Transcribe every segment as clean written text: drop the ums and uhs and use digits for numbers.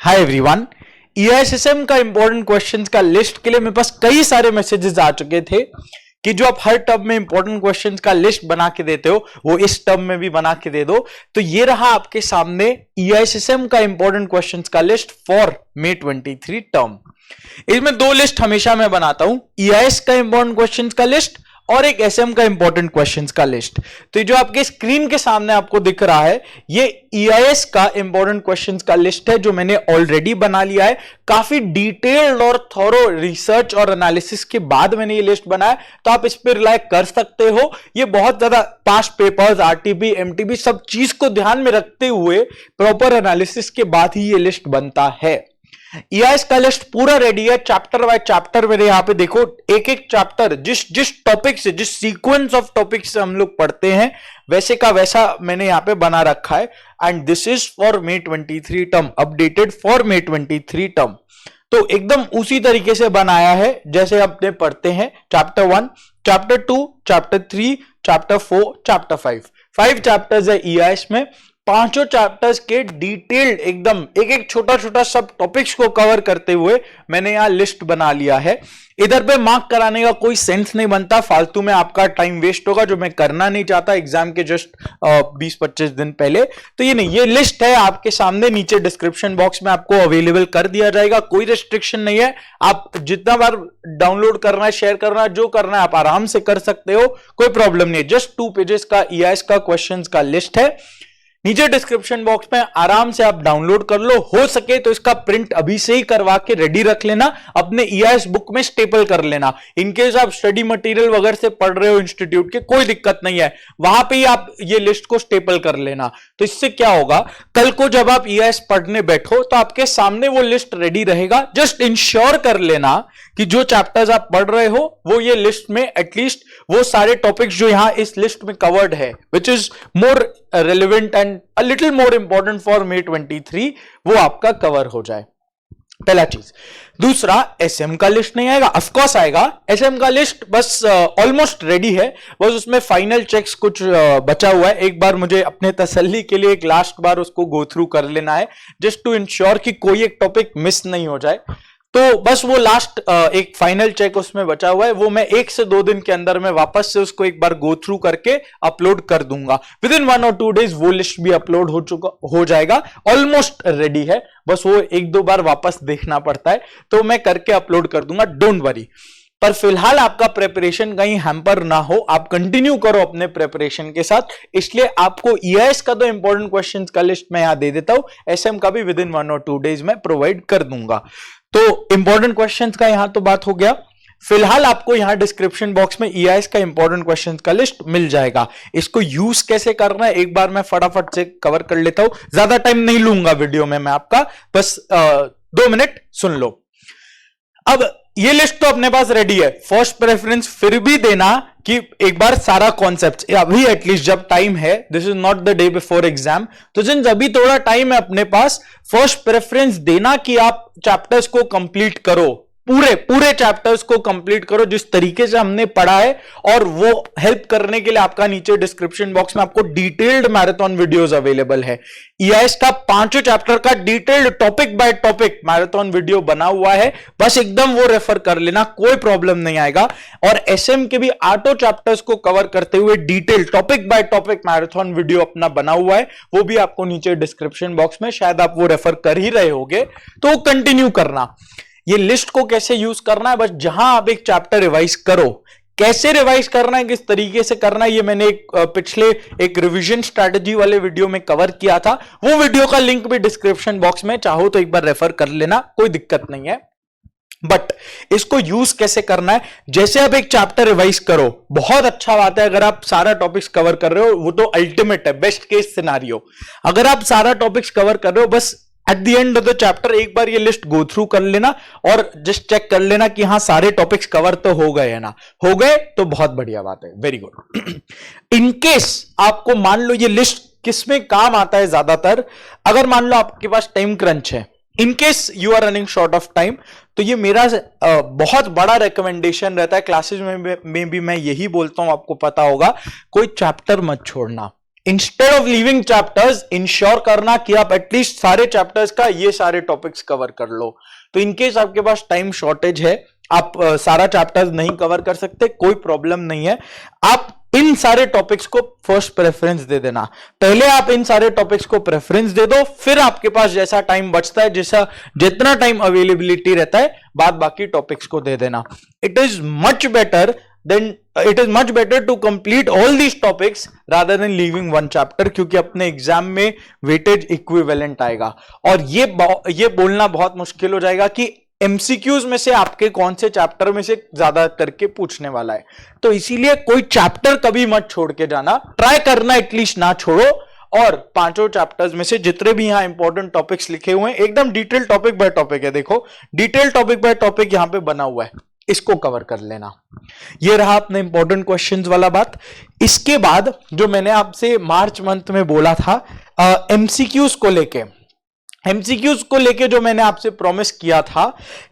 Hi everyone, ईआईएसएम का important questions का list के लिए मेरे पास कई सारे मैसेजेस आ चुके थे कि जो आप हर टर्म में इंपॉर्टेंट क्वेश्चंस का लिस्ट बना के देते हो वो इस टर्म में भी बना के दे दो। तो ये रहा आपके सामने ईआईएसएम का इंपॉर्टेंट क्वेश्चंस का लिस्ट फॉर May 23 टर्म। इसमें दो लिस्ट हमेशा मैं बनाता हूं, ईआईएस का इंपॉर्टेंट क्वेश्चंस का लिस्ट और एक एसएम का इंपॉर्टेंट क्वेश्चंस का लिस्ट। तो जो आपके स्क्रीन के सामने आपको दिख रहा है ये ईआईएस का इंपॉर्टेंट क्वेश्चंस का लिस्ट है जो मैंने ऑलरेडी बना लिया है। काफी डिटेल्ड और थॉरो रिसर्च और एनालिसिस के बाद मैंने ये लिस्ट बनाया, तो आप इस पर रिलाय कर सकते हो। ये बहुत ज्यादा पास्ट पेपर्स, आरटीबी, एमटीबी सब चीज को ध्यान में रखते हुए प्रॉपर एनालिसिस के बाद ही ये लिस्ट बनता है। ईआईएस का लिस्ट पूरा रेडी है, चैप्टर बाय चैप्टर। मेरे यहां पे देखो एक एक चैप्टर जिस टॉपिक से, जिस सीक्वेंस ऑफ टॉपिक से हम लोग पढ़ते हैं वैसे का वैसा मैंने यहां पे बना रखा है। And this is for May 23 term, updated for May 23 term. तो एकदम उसी तरीके से बनाया है जैसे अपने पढ़ते हैं। Chapter 1, chapter 2, chapter 3, chapter 4, chapter 5 chapters है ईआईएस में। पांचों चैप्टर्स के डिटेल्ड एकदम एक एक छोटा छोटा सब टॉपिक्स को कवर करते हुए मैंने यहां लिस्ट बना लिया है। इधर पे मार्क कराने का कोई सेंस नहीं बनता, फालतू में आपका टाइम वेस्ट होगा जो मैं करना नहीं चाहता एग्जाम के जस्ट 20-25 दिन पहले। तो ये नहीं, ये लिस्ट है आपके सामने, नीचे डिस्क्रिप्शन बॉक्स में आपको अवेलेबल कर दिया जाएगा। कोई रेस्ट्रिक्शन नहीं है, आप जितना बार डाउनलोड करना है, शेयर करना है, जो करना है आप आराम से कर सकते हो, कोई प्रॉब्लम नहीं है। जस्ट 2 पेजेस का ईआईएस का क्वेश्चंस का लिस्ट है, नीचे डिस्क्रिप्शन बॉक्स में आराम से आप डाउनलोड कर लो। हो सके तो इसका प्रिंट अभी से ही करवा के रेडी रख लेना, अपने ईआईएस बुक में स्टेपल कर लेना। इनकेस आप स्टडी मटेरियल वगैरह से पढ़ रहे हो इंस्टीट्यूट के, कोई दिक्कत नहीं है, वहां पे ही आप ये लिस्ट को स्टेपल कर लेना। तो इससे क्या होगा, कल को जब आप ईआईएस पढ़ने बैठो तो आपके सामने वो लिस्ट रेडी रहेगा। जस्ट इंश्योर कर लेना कि जो चैप्टर्स आप पढ़ रहे हो वो ये लिस्ट में एटलीस्ट वो सारे टॉपिक्स जो यहां इस लिस्ट में कवर्ड है, which is more relevant and a little more important for May 23, वो आपका कवर हो जाए। पहला चीज। दूसरा, एसएम का लिस्ट नहीं आएगा, ऑफ कोर्स आएगा। एसएम का लिस्ट बस ऑलमोस्ट रेडी है, बस उसमें फाइनल चेक्स कुछ बचा हुआ है। एक बार मुझे अपने तसल्ली के लिए एक लास्ट बार उसको गो थ्रू कर लेना है, जस्ट टू इंश्योर कि कोई एक टॉपिक मिस नहीं हो जाए। तो बस वो लास्ट एक फाइनल चेक उसमें बचा हुआ है, वो मैं 1 से 2 दिन के अंदर में वापस से उसको एक बार गो थ्रू करके अपलोड कर दूंगा। विद इन 1 और 2 डेज वो लिस्ट भी अपलोड हो जाएगा, ऑलमोस्ट रेडी है। बस वो 1-2 बार वापस देखना पड़ता है, तो मैं करके अपलोड कर दूंगा, डोंट वरी। पर फिलहाल आपका प्रेपरेशन कहीं हैम्पर ना हो, आप कंटिन्यू करो अपने प्रेपरेशन के साथ। इसलिए आपको ईआईएस का तो इंपॉर्टेंट क्वेश्चंस का लिस्ट मैं यहां दे देता हूं, एसएम का भी विद इन 1 और 2 डेज में प्रोवाइड कर दूंगा। तो इंपॉर्टेंट क्वेश्चंस का यहां तो बात हो गया। फिलहाल आपको यहां डिस्क्रिप्शन बॉक्स में ईआईएस का इंपॉर्टेंट क्वेश्चंस का लिस्ट मिल जाएगा। इसको यूज कैसे करना है एक बार मैं फटाफट से कवर कर लेता हूं, ज्यादा टाइम नहीं लूंगा वीडियो में मैं आपका, बस 2 मिनट सुन लो। अब ये लिस्ट तो अपने पास रेडी है, फर्स्ट प्रेफरेंस फिर भी देना कि एक बार सारा कॉन्सेप्ट अभी एटलीस्ट जब टाइम है, this is not the day before exam, तो जिन अभी थोड़ा टाइम है अपने पास, फर्स्ट प्रेफरेंस देना कि आप चैप्टर्स को कंप्लीट करो, पूरे चैप्टर्स को कंप्लीट करो जिस तरीके से हमने पढ़ा है। और वो हेल्प करने के लिए आपका नीचे डिस्क्रिप्शन बॉक्स में आपको डिटेल्ड मैराथन वीडियोस अवेलेबल है। ईआईएस का 5 चैप्टर का detailed topic by topic marathon video बना हुआ है, बस एकदम वो रेफर कर लेना, कोई प्रॉब्लम नहीं आएगा। और एसएम के भी 8 चैप्टर्स को कवर करते हुए detail topic by topic marathon video अपना बना हुआ है, वो भी आपको नीचे डिस्क्रिप्शन बॉक्स में, शायद आप वो रेफर कर ही रहे होगे, तो कंटिन्यू करना। ये लिस्ट को कैसे यूज करना है, बस जहां आप एक चैप्टर रिवाइज करो, कैसे रिवाइज करना है, किस तरीके से करना है, ये मैंने पिछले एक रिवीजन स्ट्रैटेजी वाले वीडियो में कवर किया था। वो वीडियो का लिंक भी डिस्क्रिप्शन बॉक्स में, चाहो तो एक बार रेफर कर लेना, कोई दिक्कत नहीं है। बट इसको यूज कैसे करना है, जैसे आप एक चैप्टर रिवाइज करो, बहुत अच्छा बात है। अगर आप सारा टॉपिक्स कवर कर रहे हो वो तो अल्टीमेट है, बेस्ट केस सिनारियो। अगर आप सारा टॉपिक्स कवर कर रहे हो, बस at the end of the chapter एक बार ये लिस्ट गो थ्रू कर लेना और जस्ट चेक कर लेना कि हाँ सारे टॉपिक्स कवर तो हो गए है ना, हो गए तो बहुत बढ़िया बात है, वेरी गुड। इनकेस आपको मान लो ये लिस्ट किसमें काम आता है ज्यादातर, अगर मान लो आपके पास टाइम क्रंच है, in case you are running short of time, तो ये मेरा बहुत बड़ा रिकमेंडेशन रहता है। क्लासेज में भी मैं यही बोलता हूं, आपको पता होगा, कोई चैप्टर मत छोड़ना। Instead of leaving chapters ensure करना कि आप एटलीस्ट सारे चैप्टर्स का ये सारे टॉपिक्स कवर कर लो। तो इनकेस आपके पास टाइम शॉर्टेज है, आप सारा चैप्टर्स नहीं कवर कर सकते, कोई प्रॉब्लम नहीं है, आप इन सारे टॉपिक्स को फर्स्ट प्रेफरेंस दे देना। पहले आप इन सारे टॉपिक्स को प्रेफरेंस दे दो, फिर आपके पास जैसा टाइम बचता है, जैसा जितना टाइम अवेलेबिलिटी रहता है, बाद बाकी टॉपिक्स को दे देना। It is much better to complete all these topics rather than leaving one chapter, क्योंकि अपने एग्जाम में वेटेज इक्विवेलेंट आएगा। और ये बोलना बहुत मुश्किल हो जाएगा कि एमसीक्यूज में से आपके कौन से चैप्टर में से ज्यादा करके पूछने वाला है। तो इसीलिए कोई चैप्टर कभी मत छोड़ के जाना, ट्राई करना एटलीस्ट ना छोड़ो। और पांचों चैप्टर्स में से जितने भी यहां इंपॉर्टेंट टॉपिक्स लिखे हुए हैं, एकदम डिटेल टॉपिक बाय टॉपिक है, देखो डिटेल टॉपिक बाय टॉपिक यहां पे बना हुआ है, इसको कवर कर लेना। ये रहा अपने इंपॉर्टेंट क्वेश्चंस वाला बात। इसके बाद जो मैंने आपसे मार्च मंथ में बोला था एमसीक्यूज को लेके जो मैंने आपसे प्रॉमिस किया था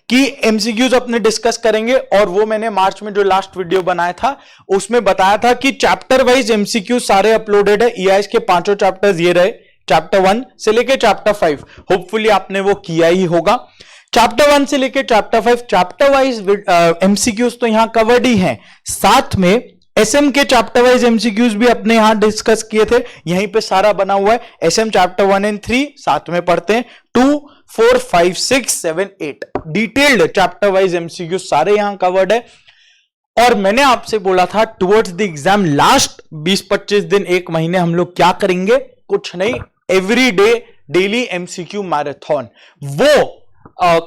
कि एमसीक्यूज अपने डिस्कस करेंगे, और वो मैंने मार्च में जो लास्ट वीडियो बनाया था उसमें बताया था कि चैप्टर वाइज एमसीक्यूज सारे अपलोडेड है। ईआईएस के पांचों चैप्टर्स ये रहे, चैप्टर 1 से लेके चैप्टर 5। होपफुली आपने वो किया ही होगा। चैप्टर 1 से लेके चैप्टर 5 चैप्टर वाइज एमसीक्यूज तो यहां कवर्ड ही हैं, साथ में एसएम के चैप्टर वाइज एमसीक्यूज भी अपने यहां डिस्कस किए थे, यहीं पे सारा बना हुआ है। एसएम चैप्टर 1 एंड 3 साथ में पढ़ते हैं, 2, 4, 5, 6, 7, 8 डिटेल्ड चैप्टर वाइज एमसीक्यूज सारे यहां कवर्ड है। और मैंने आपसे बोला था टुवर्ड्स द एग्जाम लास्ट 20-25 दिन, एक महीने हम लोग क्या करेंगे, कुछ नहीं, every day daily MCQ marathon, वो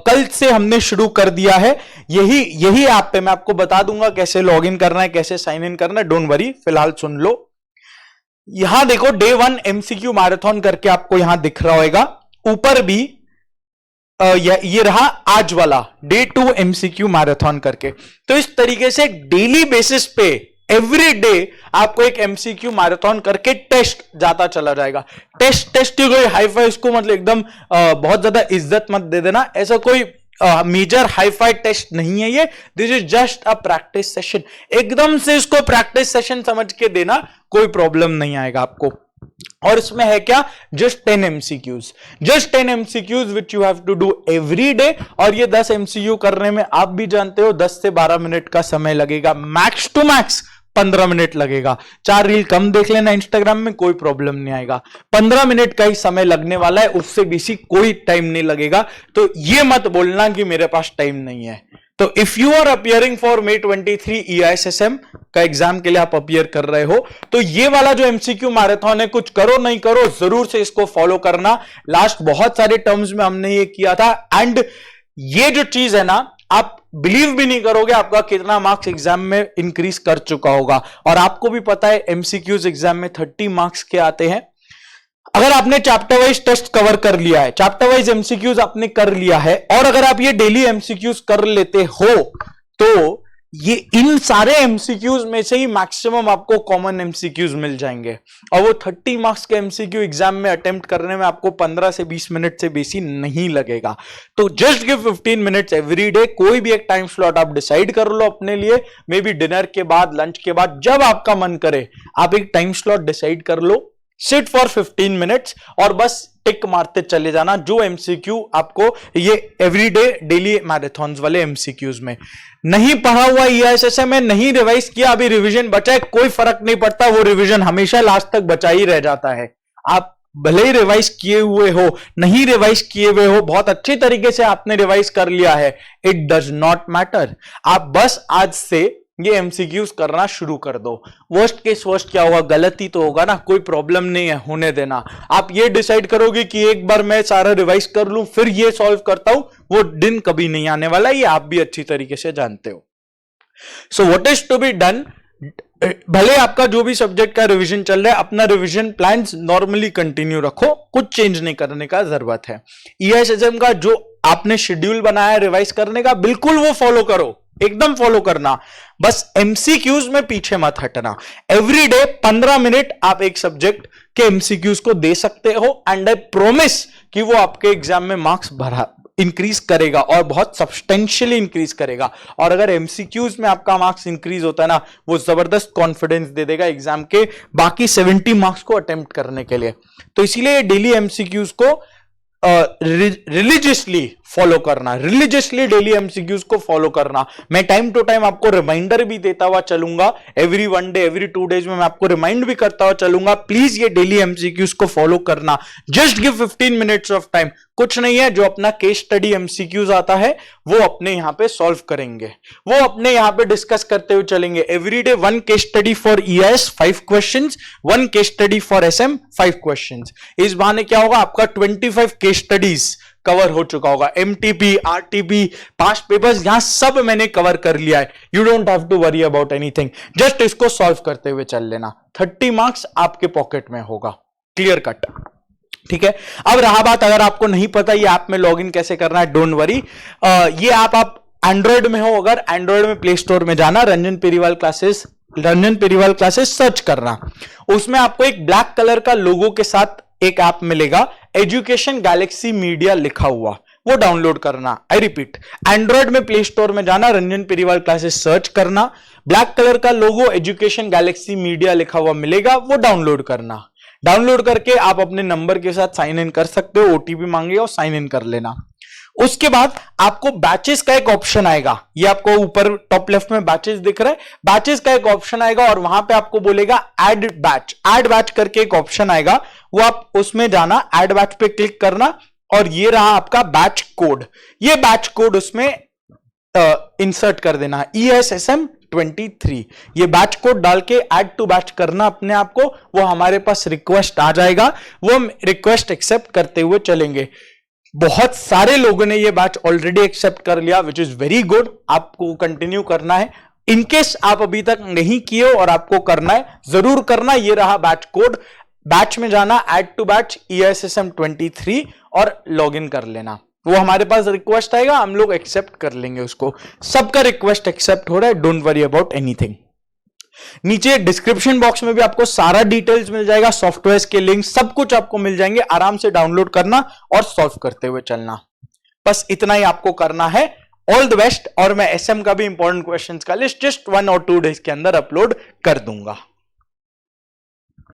कल से हमने शुरू कर दिया है। यही ऐप पे मैं आपको बता दूंगा कैसे लॉग इन करना है, कैसे साइन इन करना है, डोंट वरी, फिलहाल सुन लो। यहां देखो डे 1 एमसीक्यू मैराथन करके आपको यहां दिख रहा होगा, ऊपर भी ये रहा आज वाला डे 2 एमसीक्यू मैराथन करके। तो इस तरीके से डेली बेसिस पे एवरी डे आपको एक एमसीक्यू मैराथन करके टेस्ट जाता चला जाएगा। टेस्ट ही कोई हाईफाई, इसको मतलब एकदम बहुत ज्यादा इज्जत मत दे देना, ऐसा कोई मेजर हाईफाई टेस्ट नहीं है ये, this is just a practice session. एकदम से इसको प्रैक्टिस सेशन समझ के देना, कोई प्रॉब्लम नहीं आएगा आपको। और इसमें है क्या, just 10 MCQs, just 10 MCQs which you have to do every day. और ये 10 एमसीक्यू करने में आप भी जानते हो 10 से 12 मिनट का समय लगेगा, मैक्स टू मैक्स 15 मिनट लगेगा। 4 रील कम देख लेना इंस्टाग्राम में, कोई प्रॉब्लम नहीं आएगा। 15 मिनट का ही समय लगने वाला है, उससे बेसी कोई टाइम नहीं लगेगा। तो ये मत बोलना कि मेरे पास टाइम नहीं है। तो if you are appearing for May 23 EISSM का एग्जाम के लिए आप अपियर कर रहे हो, तो ये वाला जो एमसीक्यू मैराथन है, कुछ करो नहीं करो जरूर से इसको फॉलो करना। लास्ट बहुत सारे टर्म्स में हमने ये किया था, एंड ये जो चीज है ना, आप बिलीव भी नहीं करोगे आपका कितना मार्क्स एग्जाम में इंक्रीज कर चुका होगा। और आपको भी पता है एमसीक्यूज एग्जाम में 30 मार्क्स के आते हैं। अगर आपने चैप्टर वाइज टेस्ट कवर कर लिया है, चैप्टर वाइज एमसीक्यूज आपने कर लिया है, और अगर आप ये डेली एमसीक्यूज कर लेते हो, तो ये इन सारे एमसीक्यूज में से ही मैक्सिमम आपको कॉमन एमसीक्यूज मिल जाएंगे। और वो 30 मार्क्स के एमसीक्यू एग्जाम में अटेम्प्ट करने में आपको 15 से 20 मिनट से बेसी नहीं लगेगा। तो just give 15 minutes every day. कोई भी एक टाइम स्लॉट आप डिसाइड कर लो अपने लिए, मे बी डिनर के बाद, लंच के बाद, जब आपका मन करे आप एक टाइम स्लॉट डिसाइड कर लो, सिट फॉर 15 मिनट्स और बस टिक मारते चले जाना जो एमसीक्यू आपको ये एवरीडे डेली मैराथन्स वाले एमसीक्यूज में। नहीं पढ़ा हुआ EISSM में, नहीं रिवाइज किया, अभी रिवीजन बचा है, कोई फर्क नहीं पड़ता, वो रिवीजन हमेशा लास्ट तक बचा ही रह जाता है। आप भले ही रिवाइज किए हुए हो, नहीं रिवाइज किए हुए हो, बहुत अच्छी तरीके से आपने रिवाइज कर लिया है, इट डज नॉट मैटर। आप बस आज से ये एमसीक्यूज करना शुरू कर दो। वर्स्ट केस वर्स्ट क्या होगा, गलती तो होगा ना, कोई प्रॉब्लम नहीं है, होने देना। आप ये डिसाइड करोगे कि एक बार मैं सारा रिवाइज कर लूं फिर ये सॉल्व करता हूं, वो दिन कभी नहीं आने वाला, ये आप भी अच्छी तरीके से जानते हो। So what is to be done, भले आपका जो भी सब्जेक्ट का रिवीजन चल रहा है, अपना रिवीजन प्लान्स नॉर्मली कंटिन्यू रखो, कुछ चेंज नहीं करने का जरूरत है। EISSM का जो आपने शेड्यूल बनाया रिवाइज करने का, बिल्कुल वो फॉलो करो, एकदम फॉलो करना, बस एमसीक्यूज में पीछे मत हटना। एवरी डे 15 मिनट आप एक सब्जेक्ट के एमसीक्यूज को दे सकते हो, एंड आई प्रोमिस कि वो आपके एग्जाम में मार्क्स इंक्रीज करेगा और बहुत सब्सटेंशियली इंक्रीज करेगा। और अगर एमसीक्यूज में आपका मार्क्स इंक्रीज होता है ना, वो जबरदस्त कॉन्फिडेंस दे देगा एग्जाम के बाकी 70 मार्क्स को अटेम्प्ट करने के लिए। तो इसीलिए डेली एमसीक्यूज को रिलीजियसली फॉलो करना, रिलीजियसली डेली एमसीक्यूज को फॉलो करना। मैं टाइम टू टाइम आपको रिमाइंडर भी देता हुआ चलूंगा, एवरी 1 डे एवरी 2 डेज में मैं आपको रिमाइंड भी करता हुआ चलूंगा, प्लीज ये डेली एमसीक्यूज को फॉलो करना। Just give 15 minutes of time, कुछ नहीं है, जो अपना केस स्टडी एमसीक्यूज आता है वो अपने यहां पे सॉल्व करेंगे, वो अपने यहां पे डिस्कस करते हुए चलेंगे। Every day 1 case study for EIS 5 questions, 1 case study for SM 5 questions. इस बहाने क्या होगा, आपका 25 केस स्टडीज कवर हो चुका होगा। एमटीपी, आरटीपी, पास्ट पेपर्स, यहां सब मैंने कवर कर लिया है। You don't have to worry about anything, just इसको सॉल्व करते हुए चल लेना। 30 मार्क्स आपके पॉकेट में होगा, क्लियर कट, ठीक है। अब रहा बात, अगर आपको नहीं पता ये ऐप में लॉगिन कैसे करना है, डोंट वरी। ये ऐप आप एंड्रॉयड में हो, अगर एंड्रॉयड में प्ले स्टोर में जाना, रंजन पेरीवाल क्लासेस सर्च करना, उसमें आपको एक ब्लैक कलर का लोगो के साथ एक ऐप मिलेगा, एजुकेशन गैलेक्सी मीडिया लिखा हुआ, वो डाउनलोड करना। आई रिपीट, एंड्रॉयड में प्ले स्टोर में जाना, रंजन पेरीवाल क्लासेस सर्च करना, ब्लैक कलर का लोगो एजुकेशन गैलेक्सी मीडिया लिखा हुआ मिलेगा, वो डाउनलोड करना। डाउनलोड करके आप अपने नंबर के साथ साइन इन कर सकते हो, ओटीपी मांगेगा और साइन इन कर लेना। उसके बाद आपको बैचेस का एक ऑप्शन आएगा, ये आपको ऊपर टॉप लेफ्ट में बैचेस दिख रहा है, बैचेस का एक ऑप्शन आएगा और वहां पे आपको बोलेगा ऐड बैच करके एक ऑप्शन आएगा, वो आप उसमें जाना, ऐड बैच पे क्लिक करना और ये रहा आपका बैच कोड। ये बैच कोड उसमें इंसर्ट कर देना, ESSM 23। ये बैच कोड डाल के ऐड टू बैच करना अपने आप को, वो हमारे पास रिक्वेस्ट आ जाएगा, वो हम रिक्वेस्ट एक्सेप्ट करते हुए चलेंगे। बहुत सारे लोगों ने ये बैच ऑलरेडी एक्सेप्ट कर लिया, विच इज वेरी गुड, आपको कंटिन्यू करना है। इनकेस आप अभी तक नहीं किए और आपको करना है, जरूर करना। ये रहा बैच कोड, बैच में जाना, ऐड टू बैच ESSM 23 और लॉग इन कर लेना। वो हमारे पास रिक्वेस्ट आएगा, हम लोग एक्सेप्ट कर लेंगे उसको। सबका रिक्वेस्ट एक्सेप्ट हो रहा है, डोंट वरी अबाउट एनीथिंग। नीचे डिस्क्रिप्शन बॉक्स में भी आपको सारा डिटेल्स मिल जाएगा, सॉफ्टवेयर के लिंक सब कुछ आपको मिल जाएंगे, आराम से डाउनलोड करना और सॉल्व करते हुए चलना। बस इतना ही आपको करना है। All the best. और मैं एसएम का भी इंपॉर्टेंट क्वेश्चंस का लिस्ट जस्ट 1 और 2 डेज के अंदर अपलोड कर दूंगा।